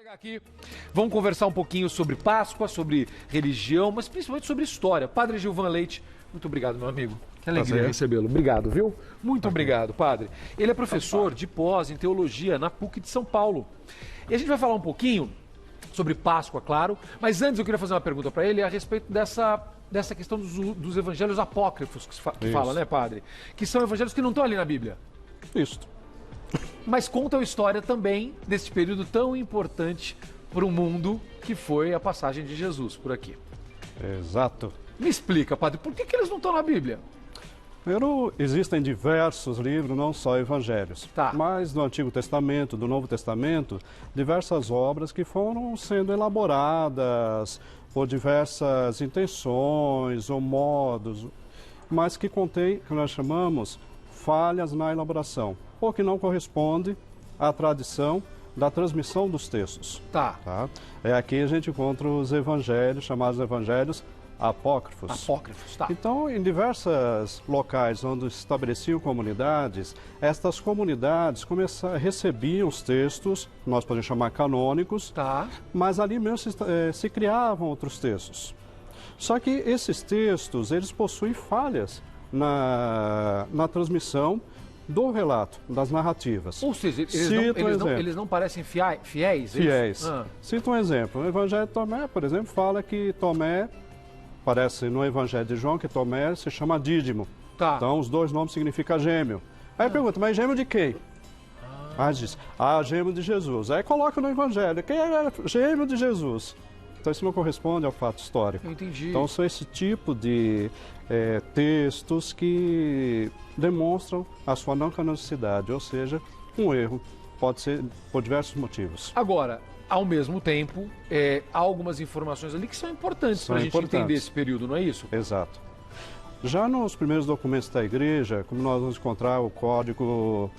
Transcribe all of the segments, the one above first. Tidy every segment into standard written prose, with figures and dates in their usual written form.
chegar aqui, vamos conversar um pouquinho sobre Páscoa, sobre religião, mas principalmente sobre história. Padre Gilvan Leite, muito obrigado, meu amigo. Que alegria recebê-lo. Obrigado, viu? Muito obrigado, padre. Ele é professor de pós em teologia na PUC de São Paulo. E a gente vai falar um pouquinho sobre Páscoa, claro, mas antes eu queria fazer uma pergunta para ele a respeito dessa questão dos evangelhos apócrifos que fala, né, padre? Que são evangelhos que não estão ali na Bíblia. Isso. Mas contam a história também desse período tão importante para o mundo que foi a passagem de Jesus por aqui. Exato. Me explica, padre, por que eles não estão na Bíblia? Primeiro, existem diversos livros, não só evangelhos, mas no Antigo Testamento, do Novo Testamento, diversas obras que foram sendo elaboradas por diversas intenções ou modos, mas que contém, que nós chamamos, falhas na elaboração, ou que não corresponde à tradição da transmissão dos textos. Aqui a gente encontra os evangelhos, chamados evangelhos apócrifos. Então, em diversos locais onde se estabeleciam comunidades, estas comunidades recebiam os textos, nós podemos chamar canônicos, mas ali mesmo se criavam outros textos. Só que esses textos, eles possuem falhas na transmissão do relato, das narrativas. Ou seja, eles não parecem fiéis? Fiéis. Cito um exemplo. O Evangelho de Tomé, por exemplo, fala que Tomé, parece no Evangelho de João, que Tomé se chama Dídimo. Então, os dois nomes significam gêmeo. Aí pergunta, mas gêmeo de quem? Diz, gêmeo de Jesus. Aí coloca no Evangelho, quem é gêmeo de Jesus? Então, isso não corresponde ao fato histórico. Eu entendi. Então, são esse tipo de textos que demonstram a sua não canonicidade, ou seja, um erro. Pode ser por diversos motivos. Agora, ao mesmo tempo, há algumas informações ali que são importantes para a gente entender esse período, não é isso? Exato. Já nos primeiros documentos da Igreja, como nós vamos encontrar o código...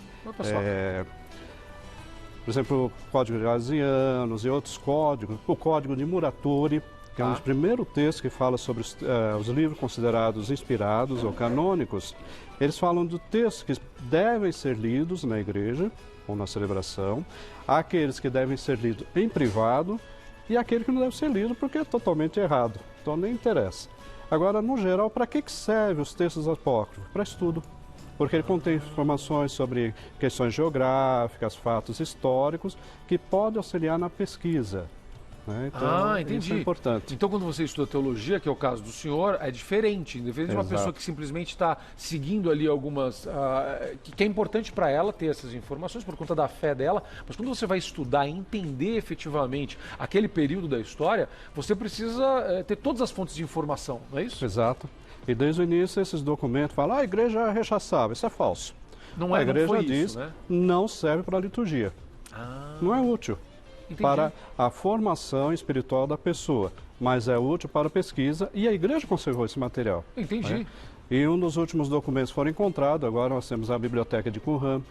por exemplo, o Código de Grazianos e outros códigos, o Código de Muratori, que é um dos primeiros textos que fala sobre os livros considerados inspirados ou canônicos, eles falam de textos que devem ser lidos na igreja ou na celebração, aqueles que devem ser lidos em privado e aquele que não deve ser lido porque é totalmente errado, então nem interessa. Agora, no geral, para que servem os textos apócrifos? Para estudo. Porque ele contém informações sobre questões geográficas, fatos históricos, que podem auxiliar na pesquisa. Né? Então, entendi. Isso é importante. Então, quando você estuda teologia, que é o caso do senhor, é diferente. Diferente de uma pessoa que simplesmente está seguindo ali algumas... que é importante para ela ter essas informações por conta da fé dela, mas quando você vai estudar e entender efetivamente aquele período da história, você precisa ter todas as fontes de informação, não é isso? Exato. E desde o início esses documentos falam, a igreja rechaçava, isso é falso. A igreja diz, né? Não serve para a liturgia. Não é útil para a formação espiritual da pessoa, mas é útil para a pesquisa e a igreja conservou esse material. Entendi. E um dos últimos documentos foram encontrados, agora nós temos a biblioteca de Qumran,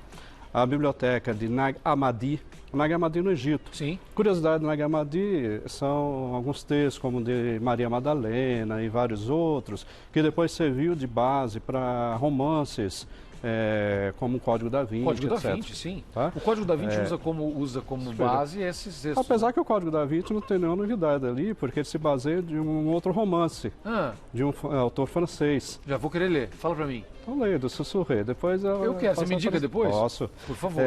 a biblioteca de Nag Hammadi, Nag Hammadi no Egito. Sim. Curiosidade do Nag Hammadi são alguns textos, como de Maria Madalena e vários outros, que depois serviu de base para romances, como o Código da Vinci, Código etc. da Vinci, sim. O Código da Vinci usa como base esses textos. Apesar que o Código da Vinci não tem nenhuma novidade ali, porque ele se baseia de um outro romance, de um autor francês. Já vou querer ler. Fala para mim. Então leio, do Sussurré. Depois eu quero. Você me indica depois? Posso. Por favor.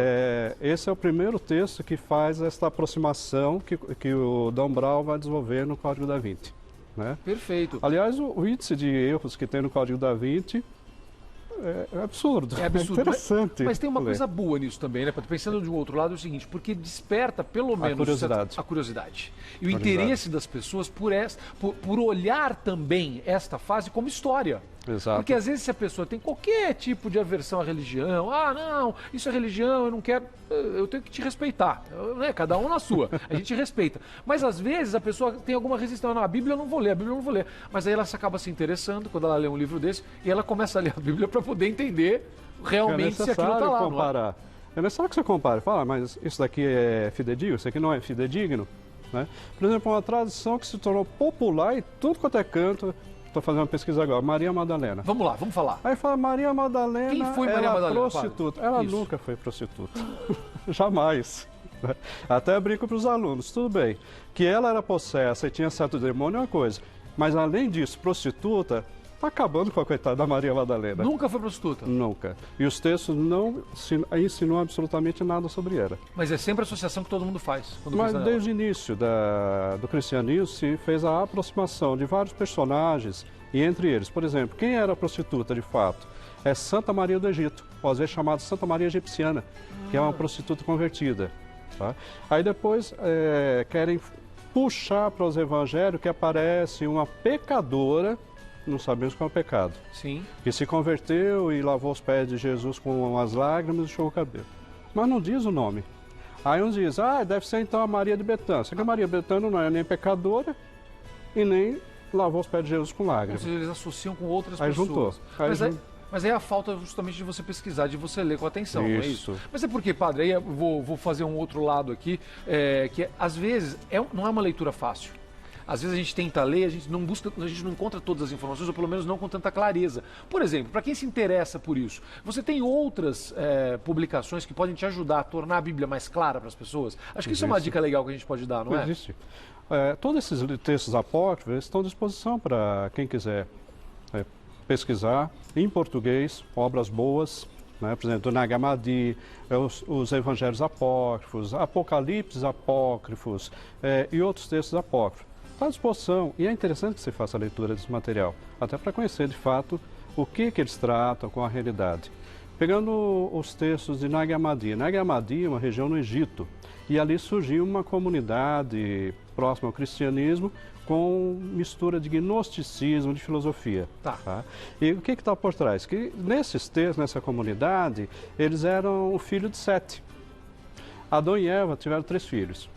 Esse é o primeiro texto que faz esta aproximação que o Dan Brown vai desenvolver no Código da Vinci. Né? Perfeito. Aliás, o índice de erros que tem no Código da Vinci é absurdo. É absurdo. É interessante. Mas tem uma coisa boa nisso também, né? Pensando de um outro lado, é o seguinte, porque desperta pelo menos a curiosidade. E o interesse das pessoas por olhar também esta fase como história. Exato. Porque às vezes se a pessoa tem qualquer tipo de aversão à religião, não, isso é religião, eu não quero, eu tenho que te respeitar, né? Cada um na sua, a gente respeita. Mas às vezes a pessoa tem alguma resistência, a Bíblia eu não vou ler, mas aí ela acaba se interessando quando ela lê um livro desse e ela começa a ler a Bíblia para poder entender realmente se aquilo está lá. Comparar. É necessário que você compare, fala, mas isso daqui é fidedigno, isso aqui não é fidedigno. Né? Por exemplo, uma tradição que se tornou popular em tudo quanto é canto. Estou fazendo uma pesquisa agora, Maria Madalena. Vamos lá, vamos falar. Aí fala, Maria Madalena, quem foi Maria Madalena? Prostituta. Ela nunca foi prostituta. Jamais. Até brinco para os alunos, tudo bem, que ela era possessa e tinha certo demônio é uma coisa, mas além disso, prostituta, está acabando com a coitada da Maria Madalena. Nunca foi prostituta? Nunca. E os textos não ensinam absolutamente nada sobre ela. Mas é sempre a associação que todo mundo faz. Mas desde o início do cristianismo se fez a aproximação de vários personagens, e entre eles, por exemplo, quem era prostituta de fato? É Santa Maria do Egito, ou às vezes chamada Santa Maria Egipciana, que é uma prostituta convertida. Tá? Aí depois querem puxar para os evangelhos que aparece uma pecadora, não sabemos qual é o pecado, sim, que se converteu e lavou os pés de Jesus com as lágrimas e enxugou o cabelo. Mas não diz o nome. Aí uns dizem, deve ser então a Maria de Betânia. Só que a Maria de Betânia não é nem pecadora e nem lavou os pés de Jesus com lágrimas. Ou seja, eles associam com outras aí pessoas. Juntou. Mas aí a falta justamente de você pesquisar, de você ler com atenção, isso. Não é isso? Mas é porque, padre, aí eu vou fazer um outro lado aqui, que às vezes não é uma leitura fácil. Às vezes a gente tenta ler, a gente não encontra todas as informações, ou pelo menos não com tanta clareza. Por exemplo, para quem se interessa por isso, você tem outras publicações que podem te ajudar a tornar a Bíblia mais clara para as pessoas? Acho que isso é uma dica legal que a gente pode dar, não é? Existe. Todos esses textos apócrifos estão à disposição para quem quiser pesquisar em português, obras boas, né? Por exemplo, do Nag Hammadi, os evangelhos apócrifos, apocalipses apócrifos e outros textos apócrifos. Está à disposição e é interessante que você faça a leitura desse material, até para conhecer de fato o que eles tratam com a realidade. Pegando os textos de Nag Hammadi. Nag Hammadi é uma região no Egito e ali surgiu uma comunidade próxima ao cristianismo com mistura de gnosticismo, de filosofia. Tá? E o que está por trás? Que nesses textos, nessa comunidade, eles eram o filho de Sete. Adão e Eva tiveram 3 filhos.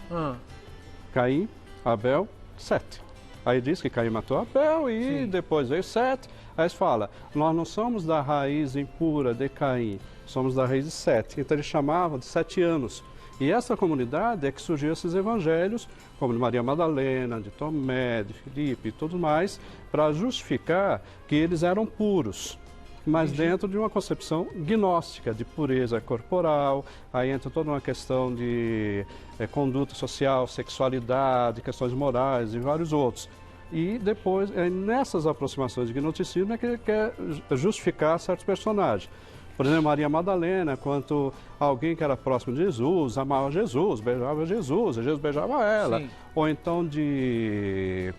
Caim, Abel, Sete. Aí diz que Caim matou Abel e sim, depois veio Sete. Aí se fala, nós não somos da raiz impura de Caim, somos da raiz de Sete. Então eles chamavam de 7 anos. E essa comunidade é que surgiu esses evangelhos, como de Maria Madalena, de Tomé, de Filipe e tudo mais, para justificar que eles eram puros, mas dentro de uma concepção gnóstica, de pureza corporal. Aí entra toda uma questão de conduta social, sexualidade, questões morais e vários outros. E depois, nessas aproximações de gnosticismo, é que ele quer justificar certos personagens. Por exemplo, Maria Madalena, quanto alguém que era próximo de Jesus, amava Jesus, beijava Jesus, Jesus beijava ela. Sim. Ou então de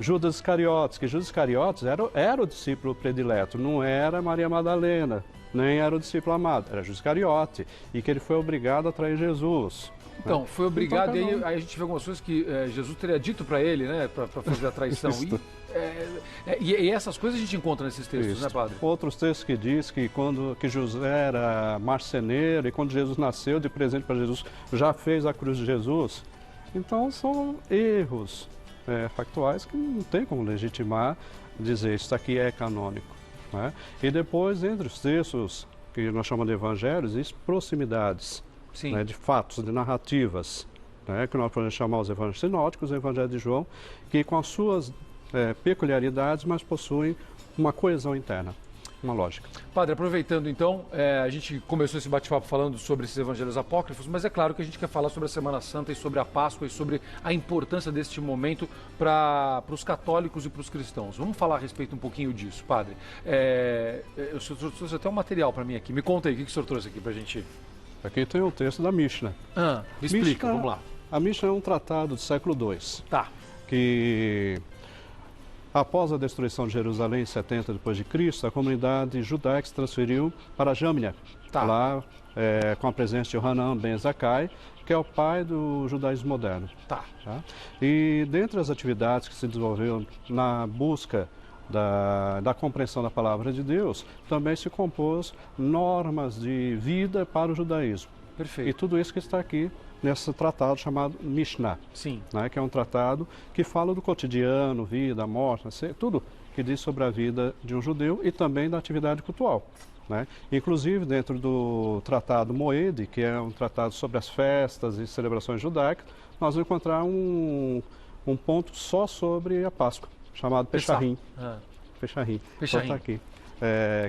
Judas Iscariotes, que Judas Iscariotes era o discípulo predileto, não era Maria Madalena, nem era o discípulo amado, era Judas Iscariote, e que ele foi obrigado a trair Jesus. Então, foi obrigado, e aí a gente vê algumas coisas que Jesus teria dito para ele, né, para fazer a traição. E essas coisas a gente encontra nesses textos, né, padre? Outros textos que diz que que José era marceneiro e quando Jesus nasceu, de presente para Jesus, já fez a cruz de Jesus. Então, são erros factuais que não tem como legitimar dizer isso aqui é canônico. Né? E depois, entre os textos que nós chamamos de evangelhos, existem proximidades. Né, de fatos, de narrativas, né, que nós podemos chamar os evangelhos sinóticos, o evangelho de João, que com as suas peculiaridades, mas possuem uma coesão interna, uma lógica. Padre, aproveitando então, a gente começou esse bate-papo falando sobre esses evangelhos apócrifos, mas é claro que a gente quer falar sobre a Semana Santa e sobre a Páscoa e sobre a importância deste momento para os católicos e para os cristãos. Vamos falar a respeito um pouquinho disso, padre. O senhor trouxe até um material para mim aqui. Me conta aí, o que o senhor trouxe aqui para a gente... Aqui tem um texto da Mishnah. Me explica, vamos lá. A Mishnah é um tratado do século II. Tá. Que, após a destruição de Jerusalém em 70 d.C., a comunidade judaica se transferiu para Jamnia. Tá. Lá, com a presença de Yohanan ben Zakkai, que é o pai do judaísmo moderno. Tá. E dentre as atividades que se desenvolveram na busca da compreensão da palavra de Deus, também se compôs normas de vida para o judaísmo. Perfeito. E tudo isso que está aqui nesse tratado chamado Mishnah. Sim. Né, que é um tratado que fala do cotidiano, vida, morte, tudo que diz sobre a vida de um judeu e também da atividade cultual. Né? Inclusive, dentro do tratado Moed, que é um tratado sobre as festas e celebrações judaicas, nós vamos encontrar um ponto só sobre a Páscoa, chamado Pesharim. Pesharim. Então está aqui.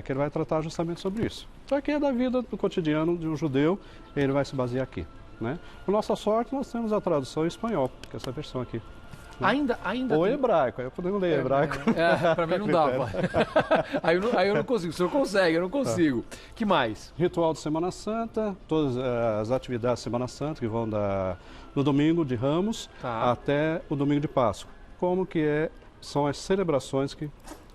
Que ele vai tratar justamente sobre isso. Então aqui é da vida do cotidiano de um judeu, ele vai se basear aqui. né? Por nossa sorte, nós temos a tradução em espanhol, que é essa versão aqui. Ainda ou hebraico, aí eu podemos ler hebraico. Para mim não dava. aí eu não consigo. O senhor consegue, eu não consigo. Que mais? Ritual de Semana Santa, todas as atividades de Semana Santa que vão no domingo de Ramos até o domingo de Páscoa. Como que são as celebrações que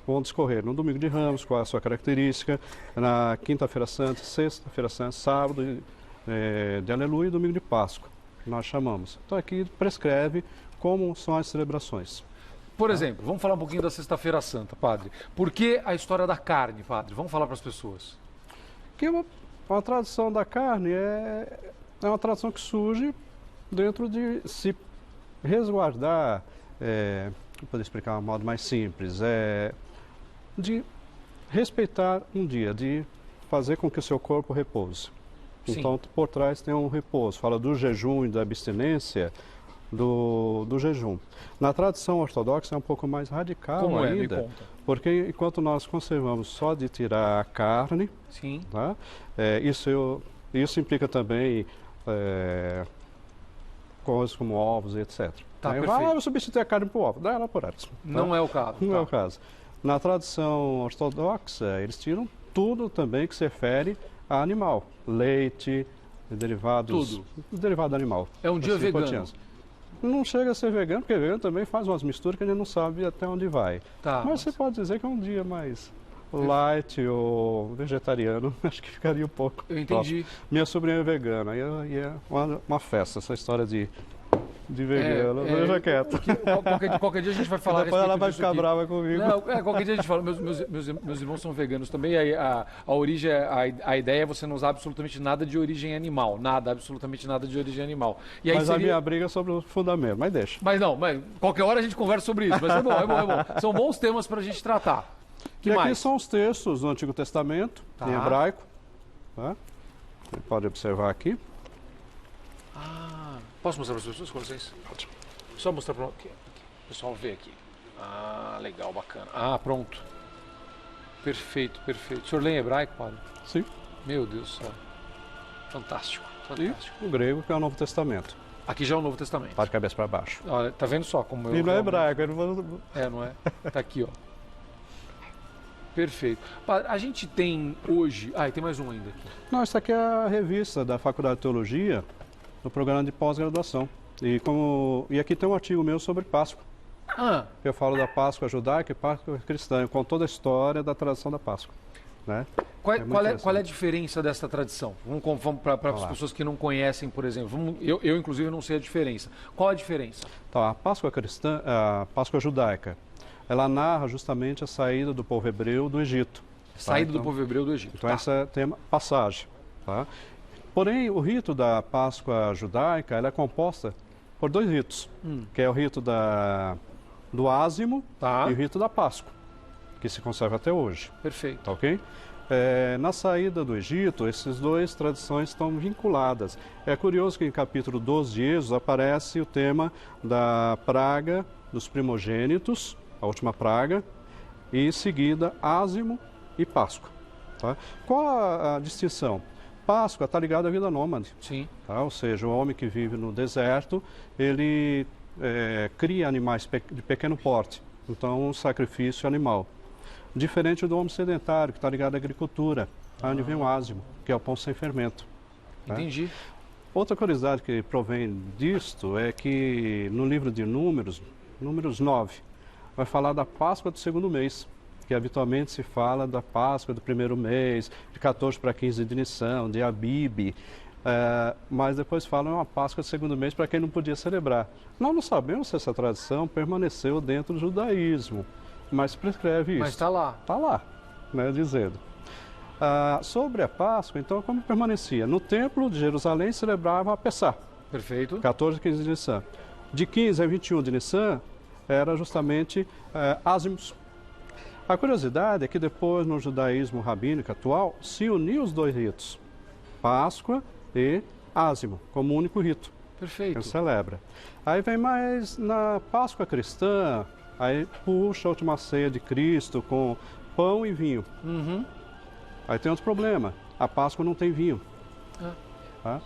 vão discorrer no domingo de Ramos, qual é a sua característica, na quinta-feira santa, sexta-feira santa, sábado de Aleluia e domingo de Páscoa, nós chamamos. Então aqui prescreve como são as celebrações. Por exemplo, vamos falar um pouquinho da Sexta-feira Santa, padre. Por que a história da carne, padre? Vamos falar para as pessoas. Que uma tradição da carne é uma tradição que surge dentro de se resguardar, vou poder explicar de um modo mais simples, de respeitar um dia, de fazer com que o seu corpo repouse. Sim. Então, por trás tem um repouso. Fala do jejum e da abstinência, do jejum. Na tradição ortodoxa é um pouco mais radical. Como ainda, me conta. Porque enquanto nós conservamos só de tirar a carne, sim, tá? Isso implica também coisas como ovos e etc. Tá, aí eu substituir a carne por ovo. Dá ela por ela. Tá? Não é o caso. Não é o caso. Na tradição ortodoxa, eles tiram tudo também que se refere a animal. Leite, derivados... Tudo. Derivado animal. É um dia vegano. Não chega a ser vegano, porque vegano também faz umas misturas que a gente não sabe até onde vai. Tá, mas você pode dizer que é um dia mais light ou vegetariano, acho que ficaria um pouco. Eu entendi. Próximo. Minha sobrinha é vegana, e é uma festa essa história de vegano, deixa quieto. Qualquer dia a gente vai falar. Depois ela vai ficar brava comigo. Não, qualquer dia a gente fala. Meus irmãos são veganos também. A origem, a ideia é você não usar absolutamente nada de origem animal. Absolutamente nada de origem animal. E aí mas a minha briga é sobre o fundamento, mas deixa. Mas qualquer hora a gente conversa sobre isso. Mas é bom. São bons temas para a gente tratar. E aqui são os textos do Antigo Testamento, em hebraico. Tá? Você pode observar aqui. Posso mostrar para as pessoas com vocês? Só mostrar para o pessoal ver aqui. Legal, bacana. Pronto. Perfeito. O senhor lê em hebraico, padre? Sim. Meu Deus do céu. Fantástico. E o grego, que é o Novo Testamento. Aqui já é o Novo Testamento. Está de cabeça para baixo. Olha, tá vendo só como eu... E não é hebraico. Não é? Tá aqui, ó. Perfeito. Padre, a gente tem hoje... e tem mais um ainda aqui. Não, isso aqui é a revista da Faculdade de Teologia, do programa de pós-graduação. E aqui tem um artigo meu sobre Páscoa. Eu falo da Páscoa judaica e Páscoa cristã, com toda a história da tradição da Páscoa. Né? Qual é a diferença dessa tradição? Vamos para as pessoas que não conhecem, por exemplo. Eu, inclusive, não sei a diferença. Qual a diferença? Então, a Páscoa cristã, a Páscoa judaica, ela narra justamente a saída do povo hebreu do Egito. Saída do povo hebreu do Egito. Então, essa tem uma passagem. Tá? Porém, o rito da Páscoa judaica ela é composta por dois ritos, que é o rito do ázimo e o rito da Páscoa, que se conserva até hoje. Perfeito. Tá, ok? Na saída do Egito, essas duas tradições estão vinculadas. É curioso que em capítulo 12 de Êxodo aparece o tema da praga dos primogênitos, a última praga, e em seguida ázimo e Páscoa. Tá? Qual a distinção? Páscoa está ligada à vida nômade. Sim. Tá? Ou seja, o homem que vive no deserto, ele cria animais de pequeno porte. Então, um sacrifício animal. Diferente do homem sedentário, que está ligado à agricultura, onde vem o ázimo, que é o pão sem fermento. Entendi. Né? Outra curiosidade que provém disto é que no livro de Números 9, vai falar da Páscoa do segundo mês, que habitualmente se fala da Páscoa do primeiro mês, de 14 para 15 de Nissan, de Abib, mas depois falam uma Páscoa do segundo mês para quem não podia celebrar. Nós não sabemos se essa tradição permaneceu dentro do judaísmo, mas prescreve isso. Mas está lá. Está lá, né, dizendo. Sobre a Páscoa, então, como permanecia? No templo de Jerusalém celebrava a Pessá. Perfeito. 14 e 15 de Nissan. De 15 a 21 de Nissan era justamente ázimos. A curiosidade é que depois, no judaísmo rabínico atual, se uniu os dois ritos, Páscoa e ázimo, como único rito. Perfeito. Que celebra. Aí vem mais na Páscoa cristã, aí puxa a última ceia de Cristo com pão e vinho. Aí tem outro problema, a Páscoa não tem vinho. Tá?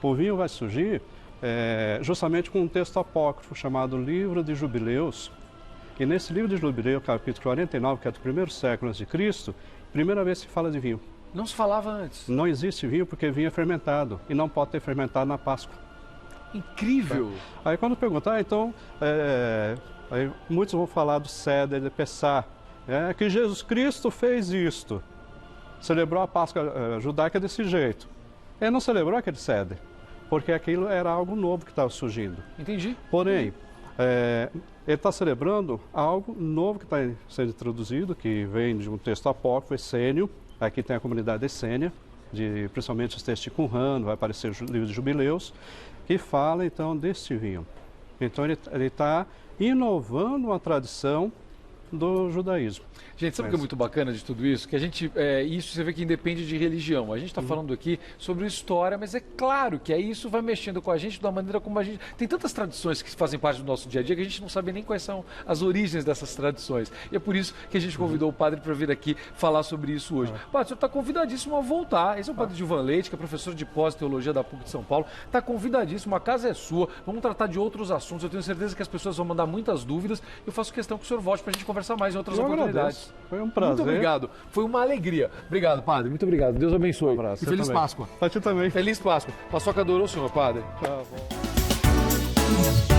O vinho vai surgir justamente com um texto apócrifo chamado Livro de Jubileus. E nesse livro de Jubileus, capítulo 49, que é do primeiro século a.C., primeira vez se fala de vinho. Não se falava antes? Não existe vinho porque vinho é fermentado e não pode ter fermentado na Páscoa. Incrível! Aí quando perguntar, então, aí muitos vão falar do Seder de Pessah, que Jesus Cristo fez isto, celebrou a Páscoa judaica desse jeito. Ele não celebrou aquele Seder, porque aquilo era algo novo que estava surgindo. Entendi. Porém, ele está celebrando algo novo que está sendo introduzido, que vem de um texto apócrifo, essênio. Aqui tem a comunidade essênia, principalmente os textos de Qumran, vai aparecer o livro de Jubileus, que fala então deste vinho. Então ele está inovando uma tradição do judaísmo. Gente, sabe o que é muito bacana de tudo isso? Que a gente, isso você vê que independe de religião. A gente está falando aqui sobre história, mas é claro que isso vai mexendo com a gente da maneira como a gente... Tem tantas tradições que fazem parte do nosso dia a dia que a gente não sabe nem quais são as origens dessas tradições. E é por isso que a gente convidou o padre para vir aqui falar sobre isso hoje. Padre, o senhor está convidadíssimo a voltar. Esse é o padre Gilvan Leite, que é professor de pós-teologia da PUC de São Paulo. Está convidadíssimo, a casa é sua. Vamos tratar de outros assuntos. Eu tenho certeza que as pessoas vão mandar muitas dúvidas. Eu faço questão que o senhor volte para a gente conversar mais em outras oportunidades. Foi um prazer. Muito obrigado. Foi uma alegria. Obrigado, padre. Muito obrigado. Deus abençoe. Um abraço. E feliz Páscoa. Pra ti também. Feliz Páscoa. Paçoca adorou o senhor, padre. Tá bom.